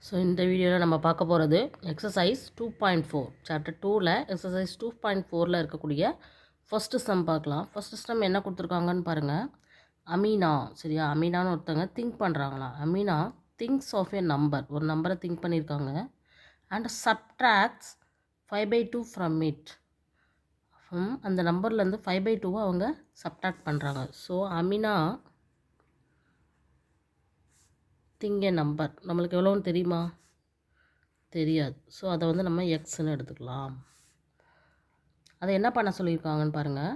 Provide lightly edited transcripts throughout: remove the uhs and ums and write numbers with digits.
So இந்த வீடியோவில் நம்ம பார்க்க போகிறது எக்ஸசைஸ் 2.4 சாப்டர் 2ல் எக்ஸசைஸ் 2.4ல் இருக்கக்கூடிய ஃபஸ்ட்டு சம் பார்க்கலாம். ஃபஸ்ட்டு சம் என்ன கொடுத்துருக்காங்கன்னு பாருங்கள். அமீனா, சரியா, அமீனான்னு ஒருத்தங்க திங்க் பண்ணுறாங்களா. Ameena thinks of a number, ஒரு நம்பரை திங்க் பண்ணியிருக்காங்க. And subtracts 5/2 from it. அந்த நம்பர்லேருந்து 5/2 அவங்க சப்ட்ராக்ட் பண்ணுறாங்க. ஸோ அமீனா திங்க நம்பர் நம்மளுக்கு எவ்வளோன்னு தெரியுமா? தெரியாது. ஸோ அதை நம்ம எக்ஸ்ன்னு எடுத்துக்கலாம். அதை என்ன பண்ண சொல்லியிருக்காங்கன்னு பாருங்கள்.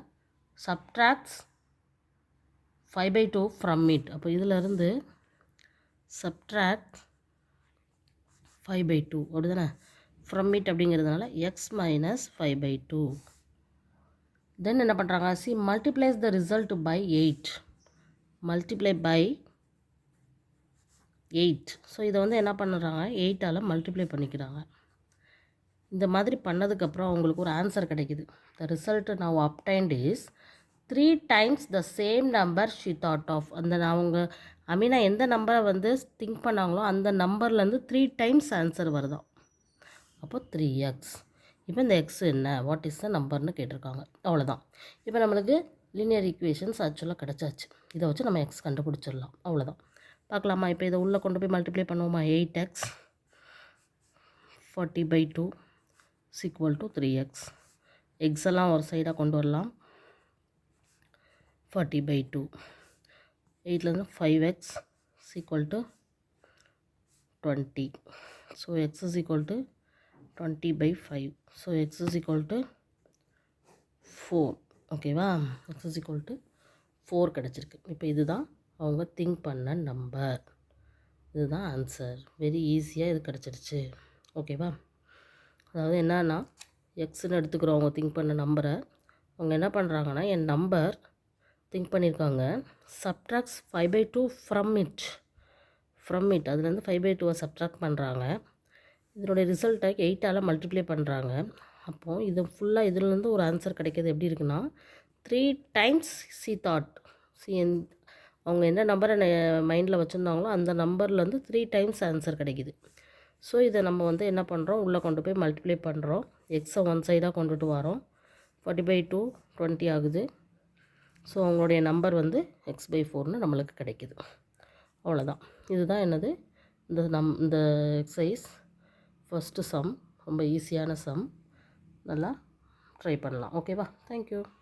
Subtracts 5/2 from it. அப்போ இதிலேருந்து சப்ட்ராக்ட் 5/2 அப்படி தானே. ஃப்ரம் இட் அப்படிங்கிறதுனால எக்ஸ் மைனஸ் 5/2. தென் என்ன பண்ணுறாங்க? Multiplies the result by 8. Multiply by 8. So இதை என்ன பண்ணுறாங்க? 8ஆல் மல்டிப்ளை பண்ணிக்கிறாங்க. இந்த மாதிரி பண்ணதுக்கப்புறம் அவங்களுக்கு ஒரு ஆன்சர் கிடைக்குது. The result now obtained is 3 times the same number she thought of. அவங்க அமீனா எந்த நம்பரை திங்க் பண்ணாங்களோ அந்த நம்பர்லேருந்து 3 டைம்ஸ் ஆன்சர் வருதான். அப்போ 3x. இப்போ இந்த எக்ஸ் என்ன, வாட் இஸ் த நம்பர்னு கேட்டிருக்காங்க. அவ்வளோதான். இப்போ நம்மளுக்கு லீனியர் ஈக்குவேஷன்ஸ் ஆக்சுவலாக கிடச்சாச்சு. இதை வச்சு நம்ம எக்ஸ் கண்டுபிடிச்சிடலாம். அவ்வளோதான். பார்க்கலாமா? இப்போ இதை உள்ளே கொண்டு போய் மல்டிப்ளை பண்ணுவோமா? 8x 40/2 = 3x. எக்ஸ் எல்லாம் ஒரு சைடாக கொண்டு வரலாம். 40/2. 8லேருந்து 5x = 20. So x = 20/5. So x = 4. ஓகேவா? x = 4 கிடச்சிருக்கு. இப்போ இதுதான் அவங்க திங்க் பண்ண நம்பர். இதுதான் ஆன்சர். வெரி ஈஸியாக இது கிடச்சிருச்சு. ஓகேவா? அதாவது என்னன்னா, எக்ஸ்ன்னு எடுத்துக்கிறோம் அவங்க திங்க் பண்ண நம்பரை. அவங்க என்ன பண்ணுறாங்கன்னா, என் நம்பர் திங்க் பண்ணியிருக்காங்க. சப்ட்ராக்ட்ஸ் 5/2 ஃப்ரம் இட். அதுலேருந்து 5/2 சப்ட்ராக்ட் பண்ணுறாங்க. இதனுடைய ரிசல்ட்டை 8ஆல் மல்டிப்ளை பண்ணுறாங்க. அப்போது இது ஃபுல்லாக இதுலேருந்து ஒரு ஆன்சர் கிடைக்கிது. எப்படி இருக்குன்னா, 3 டைம்ஸ் சி தாட். அவங்க என்ன நம்பரை மைண்டில் வச்சுருந்தாங்களோ அந்த நம்பர்லேருந்து 3 டைம்ஸ் ஆன்சர் கிடைக்கிது. ஸோ இதை நம்ம என்ன பண்ணுறோம்? உள்ளே கொண்டு போய் மல்டிப்ளை பண்ணுறோம். எக்ஸை ஒன் சைடாக கொண்டுட்டு வரோம். 40/2 20 ஆகுது. ஸோ அவங்களுடைய நம்பர் x/4ன்னு நம்மளுக்கு கிடைக்கிது. அவ்வளோதான். இதுதான் என்னது, இந்த எக்ஸசைஸ் ஃபஸ்ட்டு சம். ரொம்ப ஈஸியான சம். நல்லா ட்ரை பண்ணலாம். ஓகேவா? தேங்க்யூ.